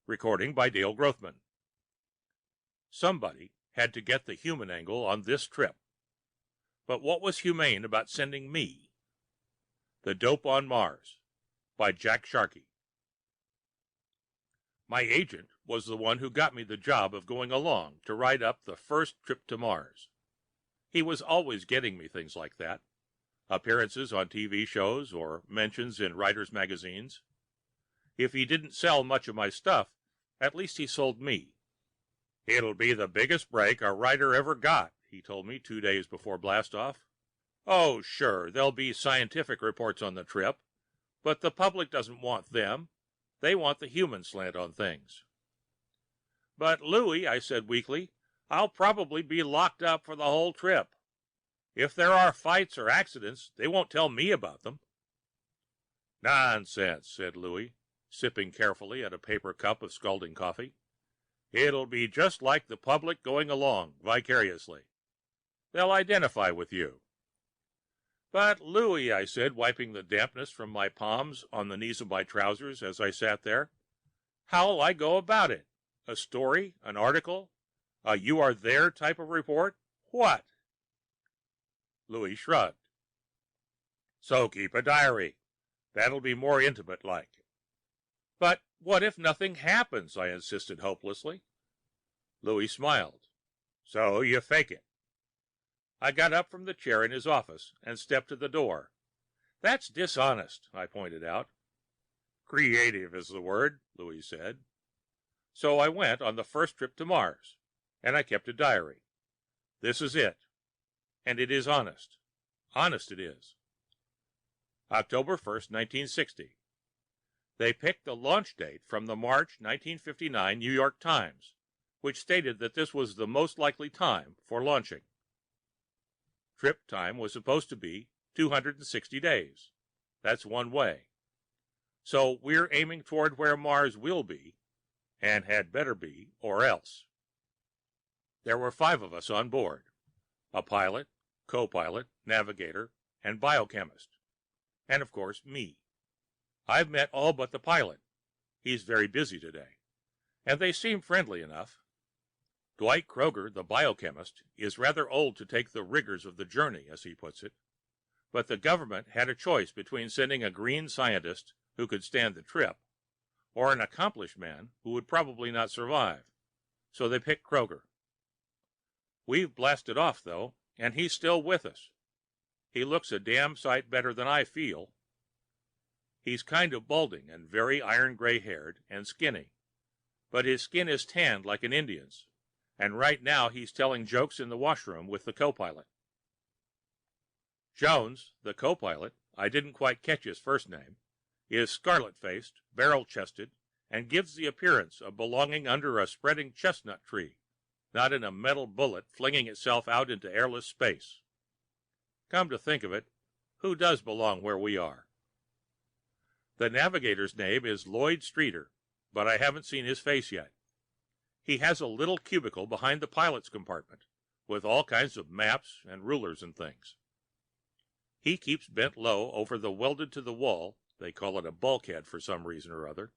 Recording by Dale Grothman. Somebody had to get the human angle on this trip. But what was humane about sending me? The Dope on Mars by Jack Sharkey. My agent was the one who got me the job of going along to write up the first trip to Mars. He was always getting me things like that, appearances on TV shows or mentions in writers' magazines. If he didn't sell much of my stuff, at least he sold me. "It'll be the biggest break a writer ever got," he told me 2 days before blastoff. "Oh, sure, there'll be scientific reports on the trip, but the public doesn't want them. They want the human slant on things." "But Louie," I said weakly, "I'll probably be locked up for the whole trip. If there are fights or accidents, they won't tell me about them." "Nonsense," said Louie, sipping carefully at a paper cup of scalding coffee. "It'll be just like the public going along vicariously. They'll identify with you." "But Louie," I said, wiping the dampness from my palms on the knees of my trousers as I sat there, "how'll I go about it? A story, an article, a you are there type of report? What?" Louie shrugged. "So keep a diary. That'll be more intimate like." "But what if nothing happens?" I insisted hopelessly. Louie smiled. "So you fake it." I got up from the chair in his office and stepped to the door. "That's dishonest," I pointed out. "Creative is the word," Louie said. So I went on the first trip to Mars, and I kept a diary. This is it. And it is honest. Honest it is. October 1st, 1960. They picked the launch date from the March 1959 New York Times, which stated that this was the most likely time for launching. Trip time was supposed to be 260 days. That's one way. So we're aiming toward where Mars will be, and had better be, or else. There were 5 of us on board: a pilot, co-pilot, navigator, and biochemist. And of course, me. I've met all but the pilot. He's very busy today. And they seem friendly enough. Dwight Kroger, the biochemist, is rather old to take the rigors of the journey, as he puts it. But the government had a choice between sending a green scientist who could stand the trip, or an accomplished man who would probably not survive. So they picked Kroger. We've blasted off, though, and he's still with us. He looks a damn sight better than I feel. He's kind of balding and very iron gray-haired and skinny, but his skin is tanned like an Indian's, and right now he's telling jokes in the washroom with the co-pilot. Jones, the co-pilot, I didn't quite catch his first name, is scarlet-faced, barrel-chested, and gives the appearance of belonging under a spreading chestnut tree, not in a metal bullet flinging itself out into airless space. Come to think of it, who does belong where we are? The navigator's name is Lloyd Streeter, but I haven't seen his face yet. He has a little cubicle behind the pilot's compartment, with all kinds of maps and rulers and things. He keeps bent low over the welded-to-the-wall, they call it a bulkhead for some reason or other,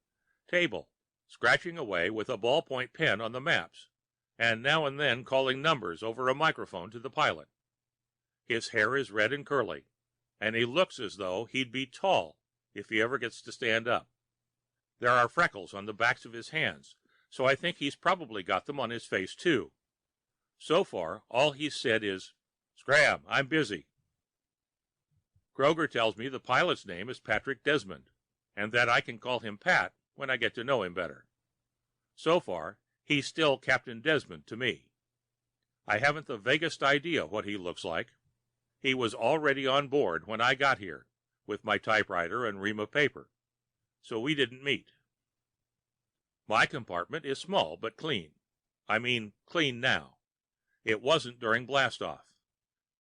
table, scratching away with a ballpoint pen on the maps, and now and then calling numbers over a microphone to the pilot. His hair is red and curly, and he looks as though he'd be tall if he ever gets to stand up. There are freckles on the backs of his hands, so I think he's probably got them on his face too. So far, all he's said is, "Scram, I'm busy." Kroger tells me the pilot's name is Patrick Desmond, and that I can call him Pat when I get to know him better. So far, he's still Captain Desmond to me. I haven't the vaguest idea what he looks like. He was already on board when I got here, with my typewriter and ream of paper, so we didn't meet. My compartment is small but clean. I mean, clean now. It wasn't during blastoff.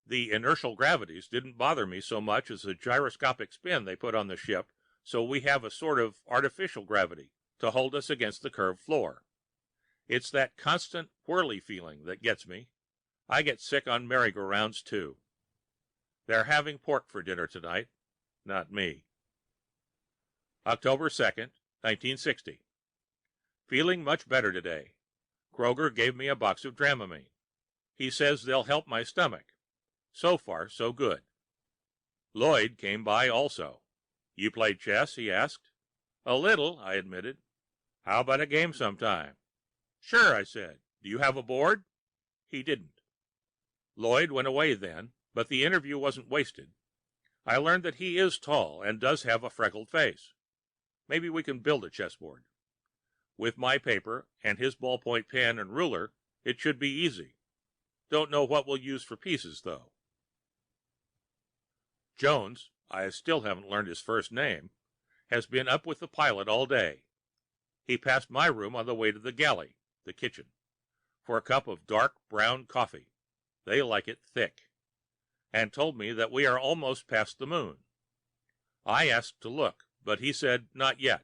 The inertial gravities didn't bother me so much as the gyroscopic spin they put on the ship, so we have a sort of artificial gravity to hold us against the curved floor. It's that constant whirly feeling that gets me. I get sick on merry-go-rounds too. They're having pork for dinner tonight. Not me. October 2nd, 1960. Feeling much better today. Kroger gave me a box of Dramamine. He says they'll help my stomach. So far, so good. Lloyd came by also. You play chess? He asked. A little, I admitted. How about a game sometime? Sure, I said. Do you have a board? He didn't. Lloyd went away then, but the interview wasn't wasted. I learned that he is tall and does have a freckled face. Maybe we can build a chessboard. With my paper and his ballpoint pen and ruler, it should be easy. Don't know what we'll use for pieces, though. Jones, I still haven't learned his first name, has been up with the pilot all day. He passed my room on the way to the galley, the kitchen, for a cup of dark brown coffee. They like it thick. And told me that we are almost past the moon. I asked to look, but he said not yet.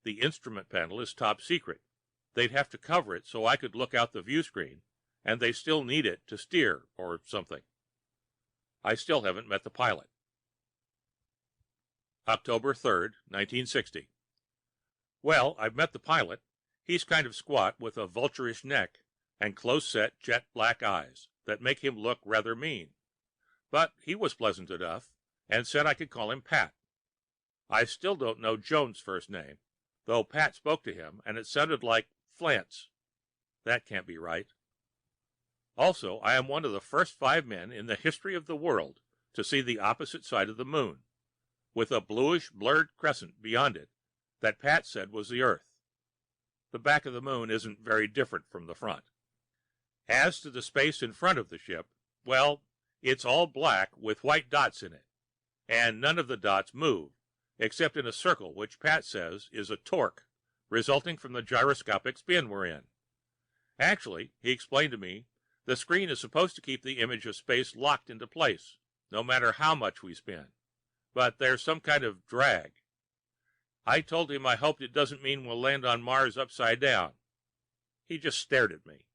The instrument panel is top secret. They'd have to cover it so I could look out the view screen, and they still need it to steer or something. I still haven't met the pilot. October 3rd, 1960. Well, I've met the pilot. He's kind of squat with a vulturish neck and close-set jet black eyes that make him look rather mean. But he was pleasant enough and said I could call him Pat. I still don't know Jones' first name, though Pat spoke to him and it sounded like Flants. That can't be right. Also, I am one of the first 5 men in the history of the world to see the opposite side of the moon, with a bluish blurred crescent beyond it that Pat said was the Earth. The back of the moon isn't very different from the front. As to the space in front of the ship, well, it's all black with white dots in it, and none of the dots move, except in a circle which Pat says is a torque, resulting from the gyroscopic spin we're in. Actually, he explained to me, the screen is supposed to keep the image of space locked into place, no matter how much we spin, but there's some kind of drag. I told him I hoped it doesn't mean we'll land on Mars upside down. He just stared at me.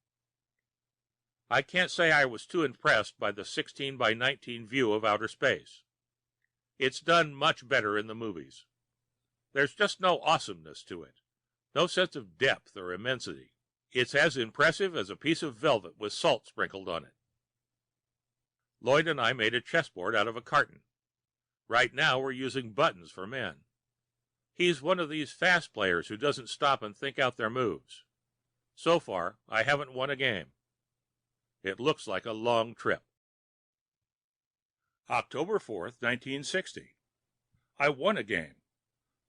I can't say I was too impressed by the 16 by 19 view of outer space. It's done much better in the movies. There's just no awesomeness to it, no sense of depth or immensity. It's as impressive as a piece of velvet with salt sprinkled on it. Lloyd and I made a chessboard out of a carton. Right now we're using buttons for men. He's one of these fast players who doesn't stop and think out their moves. So far, I haven't won a game. It looks like a long trip. October 4th, 1960. I won a game.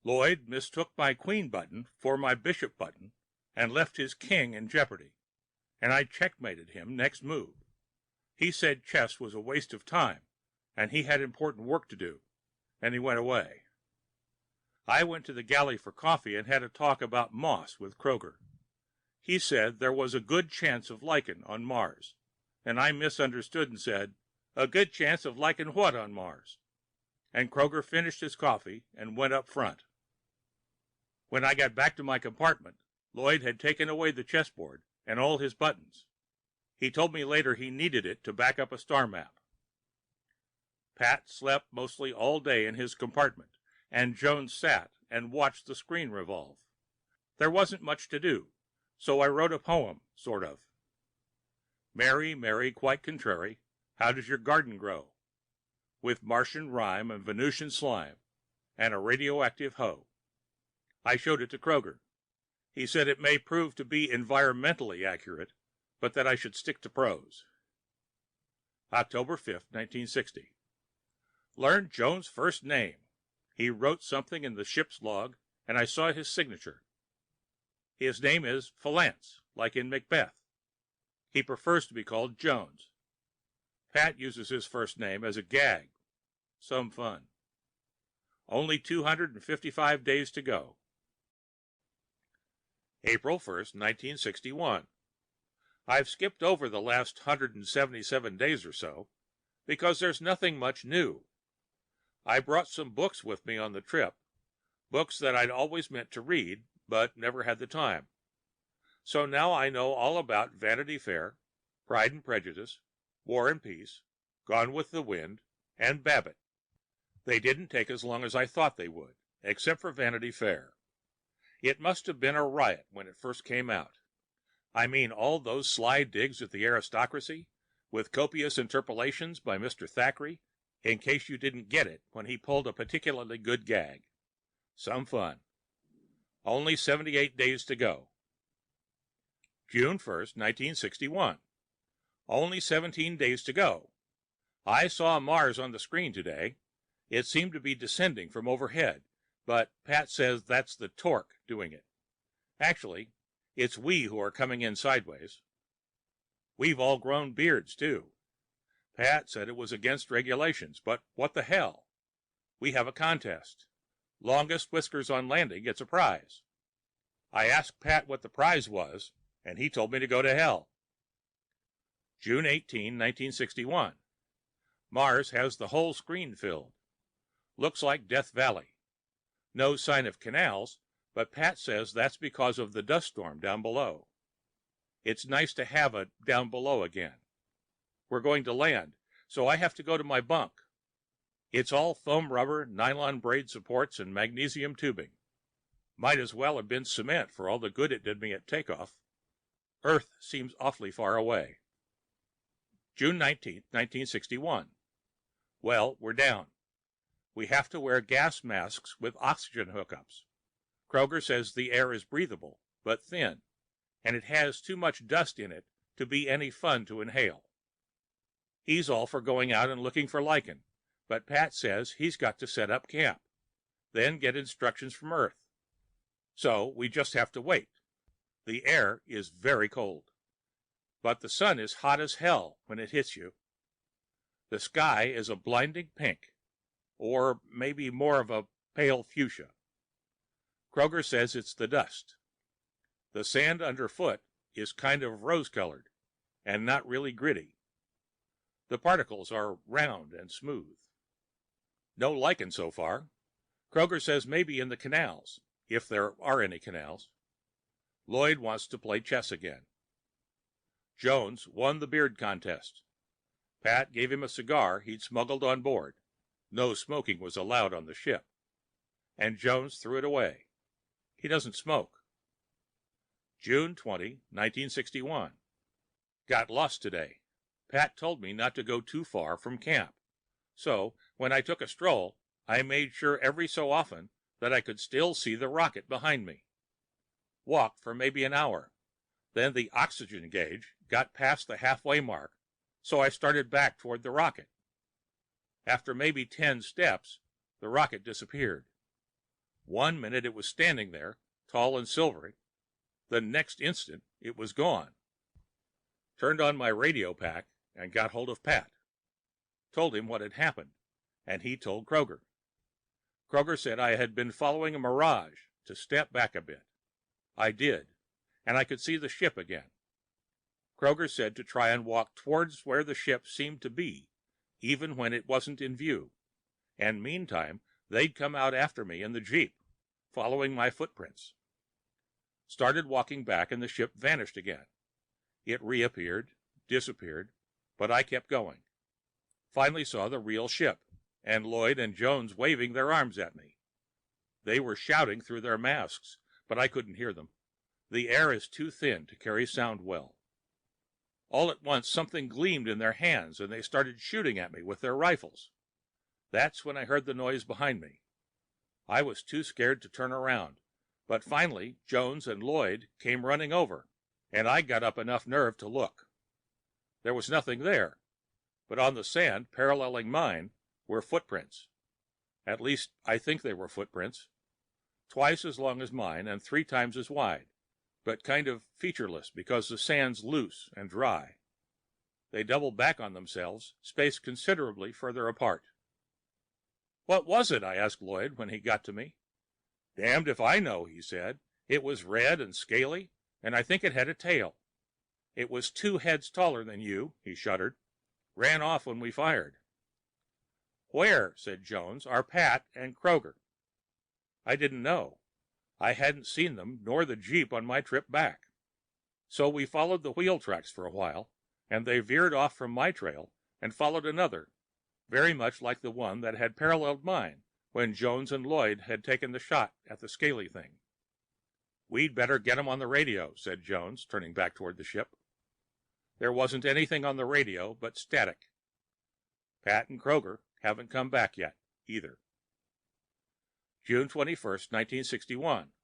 Lloyd mistook my queen button for my bishop button and left his king in jeopardy, and I checkmated him next move. He said chess was a waste of time, and he had important work to do, and he went away. I went to the galley for coffee and had a talk about moss with Kroger. He said there was a good chance of lichen on Mars, and I misunderstood and said, a good chance of lichen what on Mars? And Kroger finished his coffee and went up front. When I got back to my compartment, Lloyd had taken away the chessboard and all his buttons. He told me later he needed it to back up a star map. Pat slept mostly all day in his compartment, and Jones sat and watched the screen revolve. There wasn't much to do, so I wrote a poem, sort of. Mary, Mary, quite contrary, how does your garden grow? With Martian rhyme and Venusian slime, and a radioactive hoe. I showed it to Kroger. He said it may prove to be environmentally accurate, but that I should stick to prose. October 5th, 1960. Learned Jones' first name. He wrote something in the ship's log, and I saw his signature. His name is Flants, like in Macbeth. He prefers to be called Jones. Pat uses his first name as a gag. Some fun. Only 255 days to go. April 1st, 1961. I've skipped over the last 177 days or so, because there's nothing much new. I brought some books with me on the trip, books that I'd always meant to read, but never had the time. So now I know all about Vanity Fair, Pride and Prejudice, War and Peace, Gone with the Wind, and Babbitt. They didn't take as long as I thought they would, except for Vanity Fair. It must have been a riot when it first came out. I mean, all those sly digs at the aristocracy, with copious interpolations by Mr. Thackeray, in case you didn't get it when he pulled a particularly good gag. Some fun. Only 78 days to go. June 1st, 1961. Only 17 days to go. I saw Mars on the screen today. It seemed to be descending from overhead, but Pat says that's the torque doing it. Actually, it's we who are coming in sideways. We've all grown beards, too. Pat said it was against regulations, but what the hell? We have a contest. Longest whiskers on landing gets a prize. I asked Pat what the prize was, and he told me to go to hell. June 18, 1961. Mars has the whole screen filled. Looks like Death Valley. No sign of canals, but Pat says that's because of the dust storm down below. It's nice to have it down below again. We're going to land, so I have to go to my bunk. It's all foam rubber, nylon braid supports, and magnesium tubing. Might as well have been cement for all the good it did me at takeoff. Earth seems awfully far away. June 19, 1961. Well, we're down. We have to wear gas masks with oxygen hookups. Kroger says the air is breathable, but thin, and it has too much dust in it to be any fun to inhale. He's all for going out and looking for lichen, but Pat says he's got to set up camp, then get instructions from Earth. So we just have to wait. The air is very cold, but the sun is hot as hell when it hits you. The sky is a blinding pink, or maybe more of a pale fuchsia. Kroger says it's the dust. The sand underfoot is kind of rose-colored and not really gritty. The particles are round and smooth. No lichen so far. Kroger says maybe in the canals, if there are any canals. Lloyd wants to play chess again. Jones won the beard contest. Pat gave him a cigar he'd smuggled on board. No smoking was allowed on the ship. And Jones threw it away. He doesn't smoke. June 20, 1961. Got lost today. Pat told me not to go too far from camp. So, when I took a stroll, I made sure every so often that I could still see the rocket behind me. Walked for maybe an hour. Then the oxygen gauge got past the halfway mark, so I started back toward the rocket. After maybe 10 steps, the rocket disappeared. 1 minute it was standing there, tall and silvery. The next instant it was gone. Turned on my radio pack and got hold of Pat. Told him what had happened, and he told Kroger. Kroger said I had been following a mirage to step back a bit. I did, and I could see the ship again. Kroger said to try and walk towards where the ship seemed to be, even when it wasn't in view, and meantime they'd come out after me in the Jeep, following my footprints. Started walking back and the ship vanished again. It reappeared, disappeared, but I kept going. Finally saw the real ship, and Lloyd and Jones waving their arms at me. They were shouting through their masks, but I couldn't hear them. The air is too thin to carry sound well. All at once something gleamed in their hands, and they started shooting at me with their rifles. That's when I heard the noise behind me. I was too scared to turn around, but finally Jones and Lloyd came running over, and I got up enough nerve to look. There was nothing there, but on the sand paralleling mine were footprints. At least I think they were footprints. Twice as long as mine and 3 times as wide, but kind of featureless because the sand's loose and dry. They doubled back on themselves, spaced considerably further apart. "What was it?" I asked Lloyd when he got to me. "Damned if I know," he said. "It was red and scaly, and I think it had a tail. It was 2 heads taller than you," he shuddered. "Ran off when we fired." "Where," said Jones, "are Pat and Kroger?" I didn't know. I hadn't seen them nor the Jeep on my trip back. So we followed the wheel tracks for a while, and they veered off from my trail and followed another, very much like the one that had paralleled mine when Jones and Lloyd had taken the shot at the scaly thing. "We'd better get 'em on the radio," said Jones, turning back toward the ship. There wasn't anything on the radio but static. Pat and Kroger haven't come back yet, either. June 21st, 1961.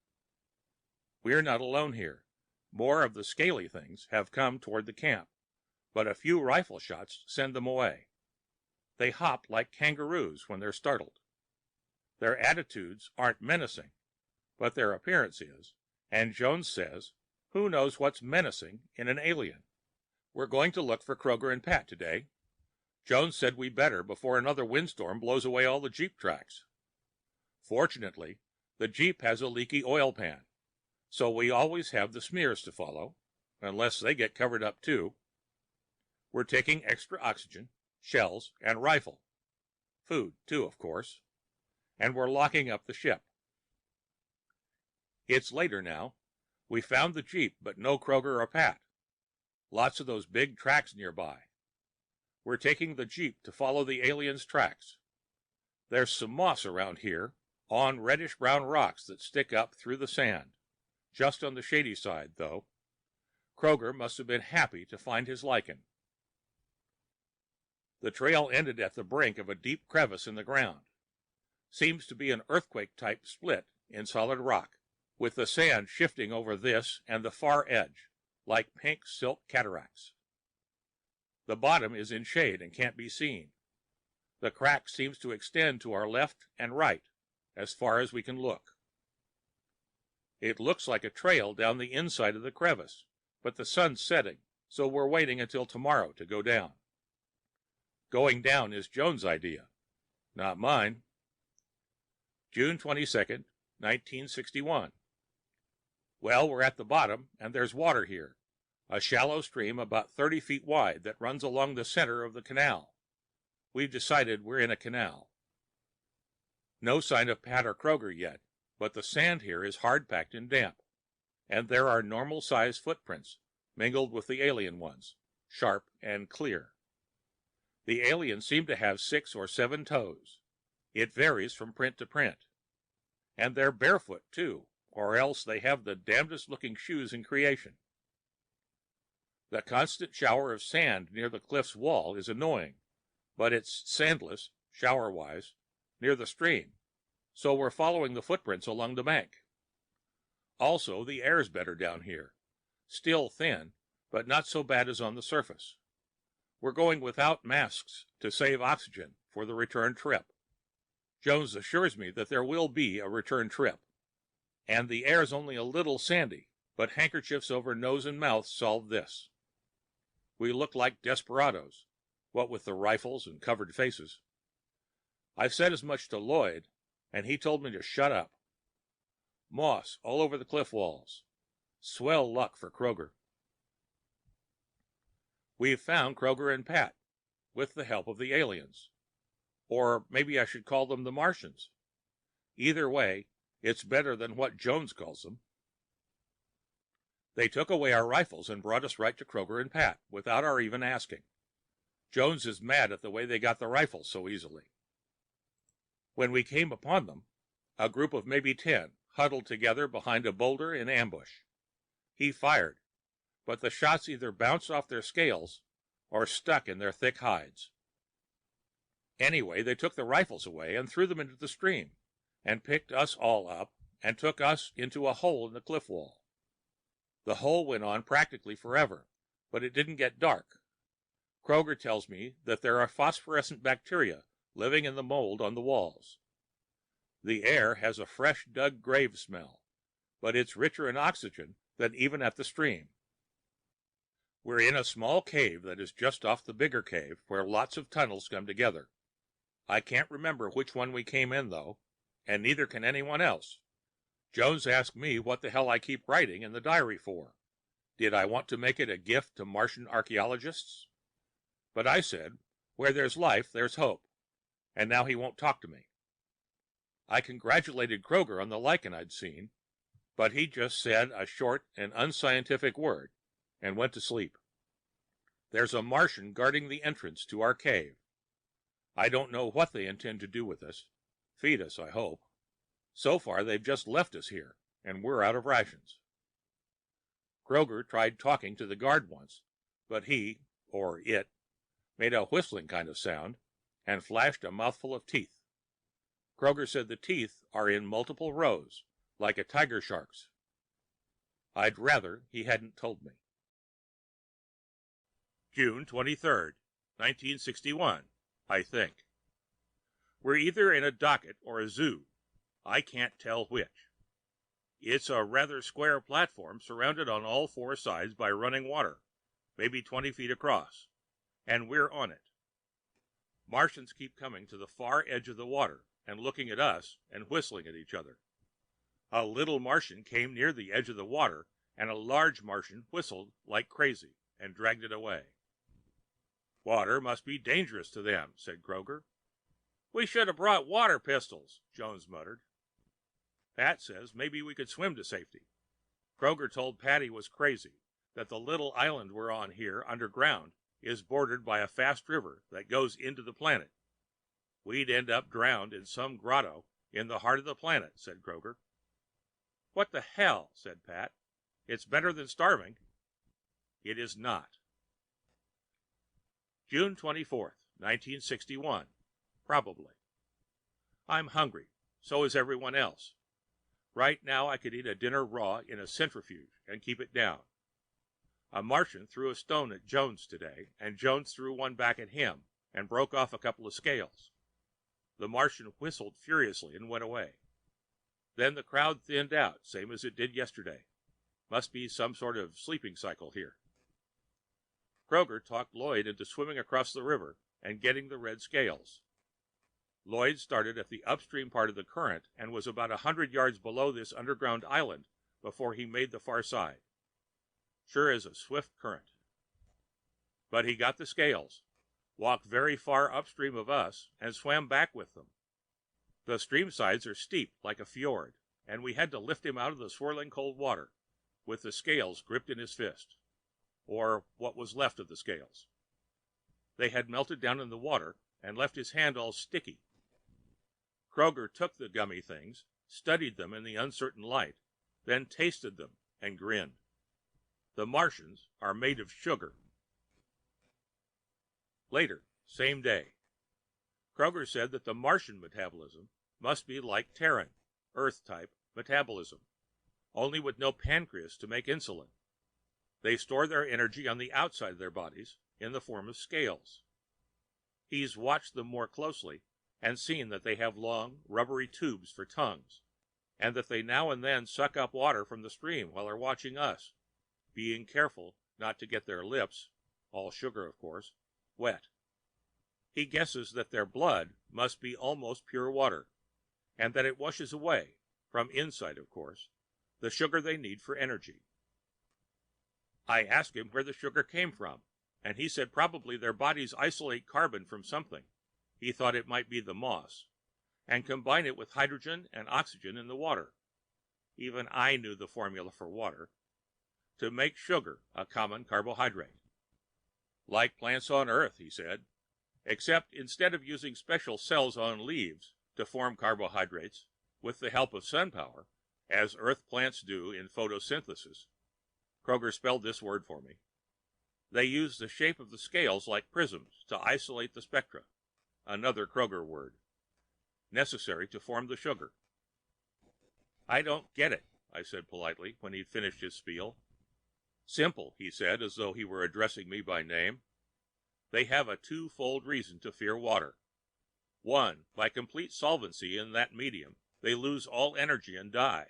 We're not alone here. More of the scaly things have come toward the camp, but a few rifle shots send them away. They hop like kangaroos when they're startled. Their attitudes aren't menacing, but their appearance is, and Jones says, who knows what's menacing in an alien? We're going to look for Kroger and Pat today. Jones said we better before another windstorm blows away all the Jeep tracks. Fortunately, the Jeep has a leaky oil pan, so we always have the smears to follow, unless they get covered up too. We're taking extra oxygen, shells, and rifle. Food, too, of course. And we're locking up the ship. It's later now. We found the Jeep, but no Kroger or Pat. Lots of those big tracks nearby. We're taking the Jeep to follow the aliens' tracks. There's some moss around here, on reddish-brown rocks that stick up through the sand. Just on the shady side, though. Kroger must have been happy to find his lichen. The trail ended at the brink of a deep crevice in the ground. Seems to be an earthquake-type split in solid rock, with the sand shifting over this and the far edge, like pink silk cataracts. The bottom is in shade and can't be seen. The crack seems to extend to our left and right, as far as we can look. It looks like a trail down the inside of the crevice, but the sun's setting, so we're waiting until tomorrow to go down. Going down is Jones' idea, not mine. June 22nd, 1961. Well, we're at the bottom, and there's water here, a shallow stream about 30 feet wide that runs along the center of the canal. We've decided we're in a canal. No sign of Pat or Kroger yet, but the sand here is hard-packed and damp, and there are normal-sized footprints mingled with the alien ones, sharp and clear. The aliens seem to have 6 or 7 toes. It varies from print to print. And they're barefoot, too, or else they have the damnedest-looking shoes in creation. The constant shower of sand near the cliff's wall is annoying, but it's sandless, shower-wise, near the stream, so we're following the footprints along the bank. Also, the air's better down here. Still thin, but not so bad as on the surface. We're going without masks to save oxygen for the return trip. Jones assures me that there will be a return trip. And the air's only a little sandy, but handkerchiefs over nose and mouth solve this. We look like desperados, what with the rifles and covered faces. I've said as much to Lloyd, and he told me to shut up. Moss all over the cliff walls. Swell luck for Kroger. We've found Kroger and Pat, with the help of the aliens. Or maybe I should call them the Martians. Either way, it's better than what Jones calls them. They took away our rifles and brought us right to Kroger and Pat, without our even asking. Jones is mad at the way they got the rifles so easily. When we came upon them, a group of maybe 10 huddled together behind a boulder in ambush. He fired, but the shots either bounced off their scales or stuck in their thick hides. Anyway, they took the rifles away and threw them into the stream, and picked us all up and took us into a hole in the cliff wall. The hole went on practically forever, but it didn't get dark. Kroger tells me that there are phosphorescent bacteria living in the mold on the walls. The air has a fresh dug grave smell, but it's richer in oxygen than even at the stream. We're in a small cave that is just off the bigger cave where lots of tunnels come together. I can't remember which one we came in, though, and neither can anyone else. Jones asked me what the hell I keep writing in the diary for. Did I want to make it a gift to Martian archaeologists? But I said, where there's life, there's hope, and now he won't talk to me. I congratulated Kroger on the lichen I'd seen, but he just said a short and unscientific word and went to sleep. There's a Martian guarding the entrance to our cave. I don't know what they intend to do with us. Feed us, I hope. So far, they've just left us here, and we're out of rations. Kroger tried talking to the guard once, but he, or it, made a whistling kind of sound and flashed a mouthful of teeth. Kroger said the teeth are in multiple rows, like a tiger shark's. I'd rather he hadn't told me. June 23rd, 1961, I think. We're either in a docket or a zoo. I can't tell which. It's a rather square platform surrounded on all four sides by running water, maybe 20 feet across, and we're on it. Martians keep coming to the far edge of the water and looking at us and whistling at each other. A little Martian came near the edge of the water, and a large Martian whistled like crazy and dragged it away. Water must be dangerous to them, said Kroger. We should have brought water pistols, Jones muttered. Pat says maybe we could swim to safety. Kroger told Pat he was crazy, that the little island we're on here underground is bordered by a fast river that goes into the planet. We'd end up drowned in some grotto in the heart of the planet, said Kroger. What the hell, said Pat. It's better than starving. It is not. June 24th, 1961. Probably. I'm hungry. So is everyone else. Right now I could eat a dinner raw in a centrifuge and keep it down. A Martian threw a stone at Jones today, and Jones threw one back at him and broke off a couple of scales. The Martian whistled furiously and went away. Then the crowd thinned out, same as it did yesterday. Must be some sort of sleeping cycle here. Kroger talked Lloyd into swimming across the river and getting the red scales. Lloyd started at the upstream part of the current and was about 100 yards below this underground island before he made the far side. Sure is a swift current. But he got the scales, walked very far upstream of us, and swam back with them. The stream sides are steep like a fjord, and we had to lift him out of the swirling cold water, with the scales gripped in his fist, or what was left of the scales. They had melted down in the water and left his hand all sticky. Kroger took the gummy things, studied them in the uncertain light, then tasted them and grinned. The Martians are made of sugar. Later, same day. Kroger said that the Martian metabolism must be like Terran, Earth-type metabolism, only with no pancreas to make insulin. They store their energy on the outside of their bodies in the form of scales. He's watched them more closely and seen that they have long, rubbery tubes for tongues, and that they now and then suck up water from the stream while they're watching us, being careful not to get their lips, all sugar of course, wet. He guesses that their blood must be almost pure water, and that it washes away, from inside of course, the sugar they need for energy. I asked him where the sugar came from, and he said probably their bodies isolate carbon from something. He thought it might be the moss, and combine it with hydrogen and oxygen in the water. Even I knew the formula for water, to make sugar a common carbohydrate. Like plants on Earth, he said, except instead of using special cells on leaves to form carbohydrates with the help of sun power, as Earth plants do in photosynthesis. Kroger spelled this word for me. They use the shape of the scales like prisms to isolate the spectra, another Kroger word, necessary to form the sugar. I don't get it, I said politely when he'd finished his spiel. Simple, he said, as though he were addressing me by name. They have a twofold reason to fear water. One, by complete solvency in that medium, they lose all energy and die.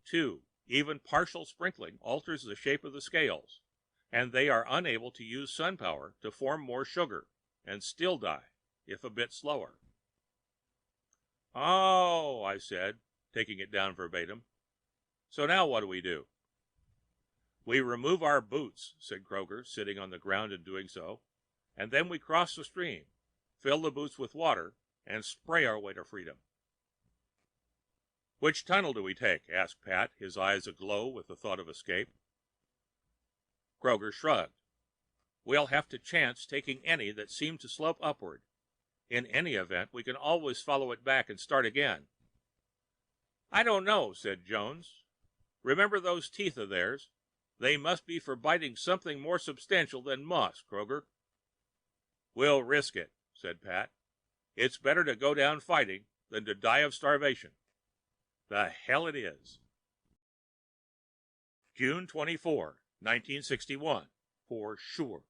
Two, even partial sprinkling alters the shape of the scales, and they are unable to use sun power to form more sugar, and still die, if a bit slower. Oh, I said, taking it down verbatim. So now what do we do? We remove our boots, said Kroger, sitting on the ground and doing so, and then we cross the stream, fill the boots with water, and spray our way to freedom. Which tunnel do we take? Asked Pat, his eyes aglow with the thought of escape. Kroger shrugged. We'll have to chance taking any that seem to slope upward. In any event, we can always follow it back and start again. I don't know, said Jones. Remember those teeth of theirs? They must be for biting something more substantial than moss, Kroger. We'll risk it, said Pat. It's better to go down fighting than to die of starvation. The hell it is. June 24, 1961. For sure.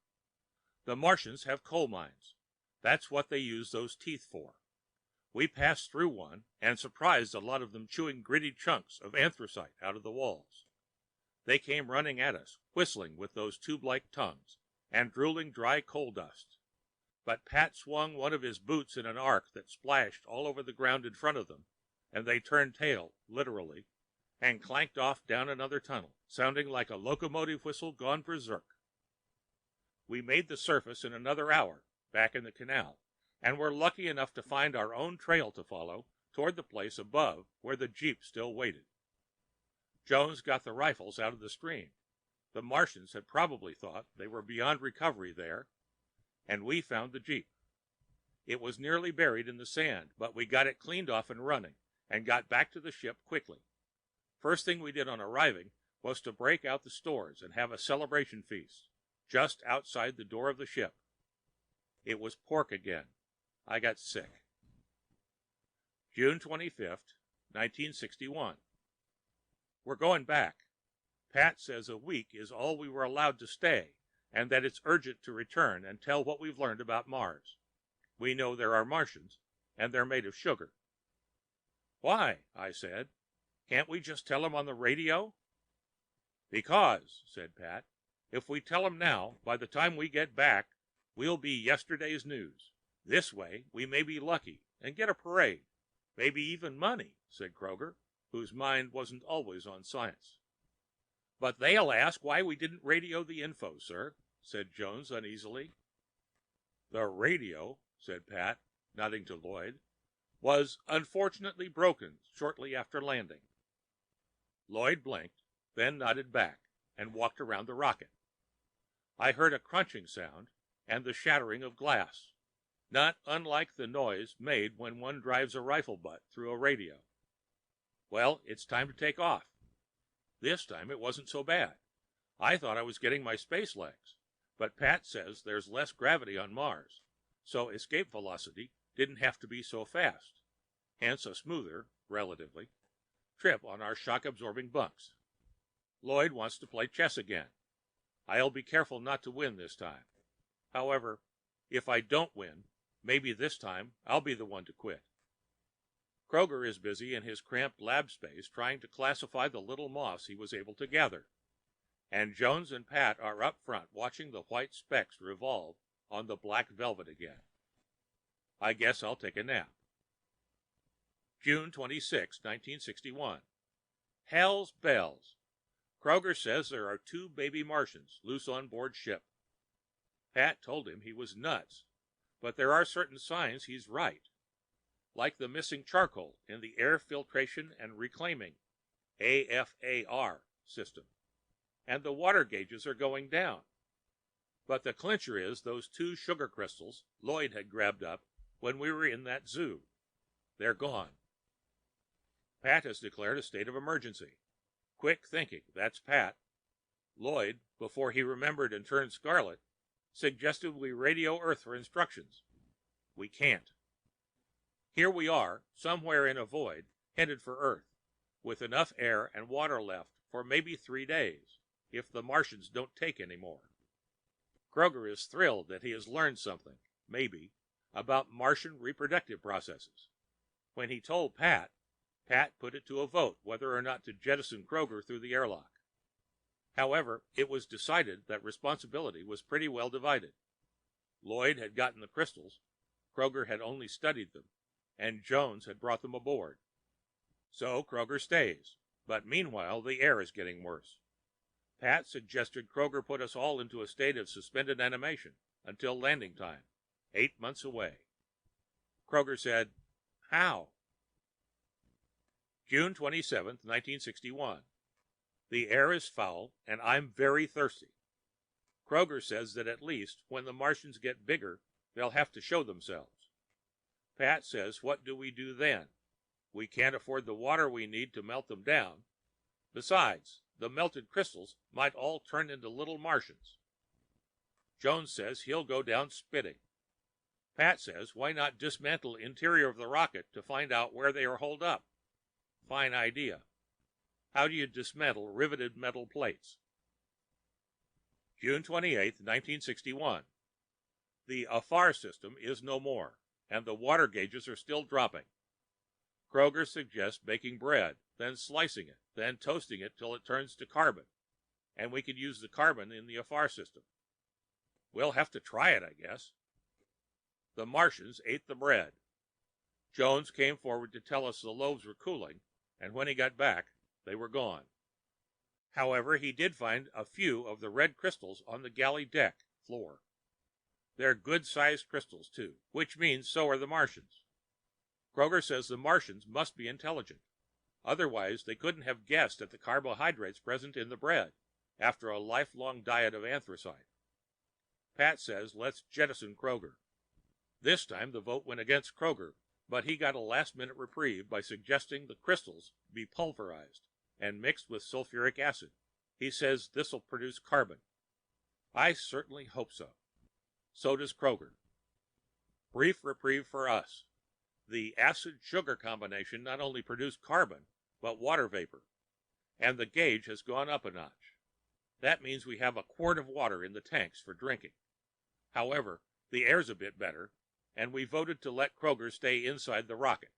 The Martians have coal mines. That's what they use those teeth for. We passed through one and surprised a lot of them chewing gritty chunks of anthracite out of the walls. They came running at us, whistling with those tube-like tongues and drooling dry coal dust. But Pat swung one of his boots in an arc that splashed all over the ground in front of them, and they turned tail, literally, and clanked off down another tunnel, sounding like a locomotive whistle gone berserk. We made the surface in another hour, back in the canal, and were lucky enough to find our own trail to follow toward the place above where the jeep still waited. Jones got the rifles out of the stream. The Martians had probably thought they were beyond recovery there, and we found the jeep. It was nearly buried in the sand, but we got it cleaned off and running, and got back to the ship quickly. First thing we did on arriving was to break out the stores and have a celebration feast, just outside the door of the ship. It was pork again. I got sick. June 25th, 1961. We're going back. Pat says a week is all we were allowed to stay, and that it's urgent to return and tell what we've learned about Mars. We know there are Martians, and they're made of sugar. Why? I said. Can't we just tell them on the radio? Because, said Pat, if we tell them now, by the time we get back, we'll be yesterday's news. This way, we may be lucky and get a parade, maybe even money, said Kroger, whose mind wasn't always on science. But they'll ask why we didn't radio the info, sir, said Jones uneasily. The radio, said Pat, nodding to Lloyd, was unfortunately broken shortly after landing. Lloyd blinked, then nodded back and walked around the rocket. I heard a crunching sound and the shattering of glass, not unlike the noise made when one drives a rifle butt through a radio. Well, it's time to take off. This time it wasn't so bad. I thought I was getting my space legs, but Pat says there's less gravity on Mars, so escape velocity didn't have to be so fast, hence a smoother, relatively, trip on our shock-absorbing bunks. Lloyd wants to play chess again. I'll be careful not to win this time. However, if I don't win, maybe this time I'll be the one to quit. Kroger is busy in his cramped lab space trying to classify the little moss he was able to gather, and Jones and Pat are up front watching the white specks revolve on the black velvet again. I guess I'll take a nap. June 26, 1961. Hell's bells! Kroger says there are 2 baby Martians loose on board ship. Pat told him he was nuts, but there are certain signs he's right, like the missing charcoal in the air filtration and reclaiming AFAR system, and the water gauges are going down. But the clincher is those 2 sugar crystals Lloyd had grabbed up when we were in that zoo. They're gone. Pat has declared a state of emergency. Quick thinking, that's Pat. Lloyd, before he remembered and turned scarlet, suggested we radio Earth for instructions. We can't. Here we are, somewhere in a void, headed for Earth, with enough air and water left for maybe 3 days, if the Martians don't take any more. Kroger is thrilled that he has learned something, maybe, about Martian reproductive processes. When he told Pat, Pat put it to a vote whether or not to jettison Kroger through the airlock. However, it was decided that responsibility was pretty well divided. Lloyd had gotten the crystals, Kroger had only studied them, and Jones had brought them aboard. So Kroger stays, but meanwhile the air is getting worse. Pat suggested Kroger put us all into a state of suspended animation until landing time, 8 months away. Kroger said, "How?" June 27, 1961. The air is foul, and I'm very thirsty. Kroger says that at least when the Martians get bigger, they'll have to show themselves. Pat says, what do we do then? We can't afford the water we need to melt them down. Besides, the melted crystals might all turn into little Martians. Jones says he'll go down spitting. Pat says why not dismantle interior of the rocket to find out where they are holed up? Fine idea. How do you dismantle riveted metal plates? June 28, 1961. The AFAR system is no more, and the water gauges are still dropping. Kroger suggests baking bread, then slicing it, then toasting it till it turns to carbon, and we could use the carbon in the AFAR system. We'll have to try it, I guess. The Martians ate the bread. Jones came forward to tell us the loaves were cooling, and when he got back, they were gone. However, he did find a few of the red crystals on the galley deck floor. They're good-sized crystals, too, which means so are the Martians. Kroger says the Martians must be intelligent. Otherwise, they couldn't have guessed at the carbohydrates present in the bread after a lifelong diet of anthracite. Pat says let's jettison Kroger. This time the vote went against Kroger, but he got a last-minute reprieve by suggesting the crystals be pulverized and mixed with sulfuric acid. He says this'll produce carbon. I certainly hope so. So does Kroger. Brief reprieve for us. The acid-sugar combination not only produced carbon, but water vapor, and the gauge has gone up a notch. That means we have a quart of water in the tanks for drinking. However, the air's a bit better, and we voted to let Kroger stay inside the rocket.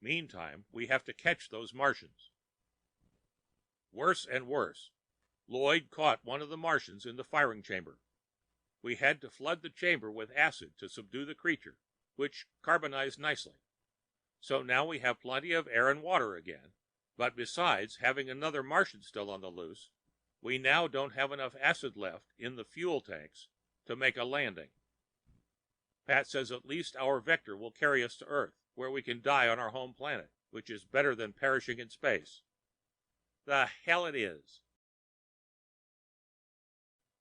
Meantime, we have to catch those Martians. Worse and worse. Lloyd caught one of the Martians in the firing chamber. We had to flood the chamber with acid to subdue the creature, which carbonized nicely. So now we have plenty of air and water again, but besides having another Martian still on the loose, we now don't have enough acid left in the fuel tanks to make a landing. Pat says at least our vector will carry us to Earth, where we can die on our home planet, which is better than perishing in space. The hell it is.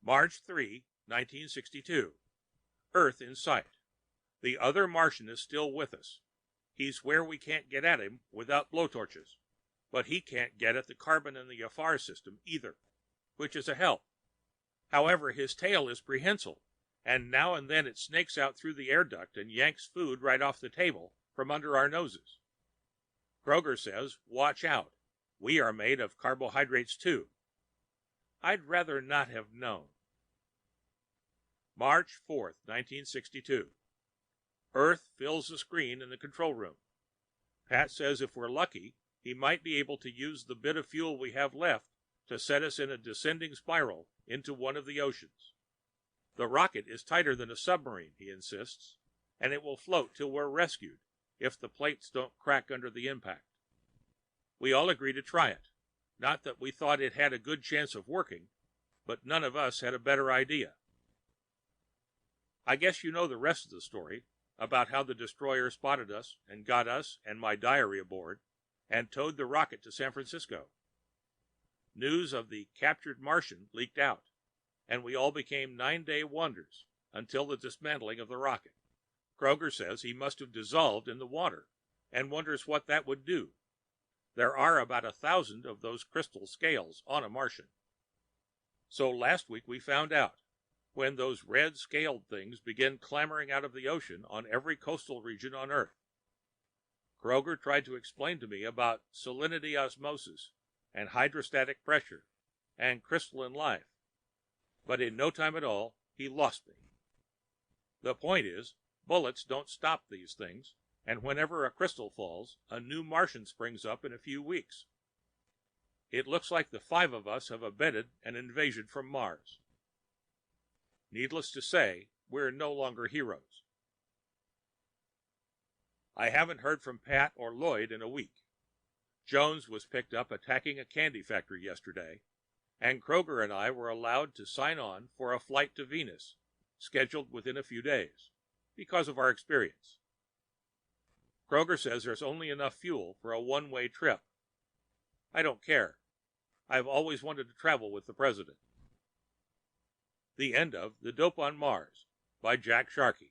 March 3, 1962. Earth in sight. The other Martian is still with us. He's where we can't get at him without blowtorches, but he can't get at the carbon in the AFAR system either, which is a help. However, his tail is prehensile, and now and then it snakes out through the air duct and yanks food right off the table from under our noses. Kroger says, watch out. We are made of carbohydrates too. I'd rather not have known. March 4th, 1962. Earth fills the screen in the control room. Pat says if we're lucky, he might be able to use the bit of fuel we have left to set us in a descending spiral into one of the oceans. The rocket is tighter than a submarine, he insists, and it will float till we're rescued if the plates don't crack under the impact. We all agree to try it. Not that we thought it had a good chance of working, but none of us had a better idea. I guess you know the rest of the story about how the destroyer spotted us and got us and my diary aboard and towed the rocket to San Francisco. News of the captured Martian leaked out, and we all became 9-day wonders until the dismantling of the rocket. Kroger says he must have dissolved in the water and wonders what that would do. There are about 1,000 of those crystal scales on a Martian. So last week we found out, when those red scaled things begin clambering out of the ocean on every coastal region on Earth. Kroger tried to explain to me about salinity osmosis and hydrostatic pressure and crystalline life, but in no time at all he lost me. The point is, bullets don't stop these things, and whenever a crystal falls, a new Martian springs up in a few weeks. It looks like the 5 of us have abetted an invasion from Mars. Needless to say, we're no longer heroes. I haven't heard from Pat or Lloyd in a week. Jones was picked up attacking a candy factory yesterday, and Kroger and I were allowed to sign on for a flight to Venus, scheduled within a few days, because of our experience. Kroger says there's only enough fuel for a one-way trip. I don't care. I've always wanted to travel with the president. The end of The Dope on Mars by Jack Sharkey.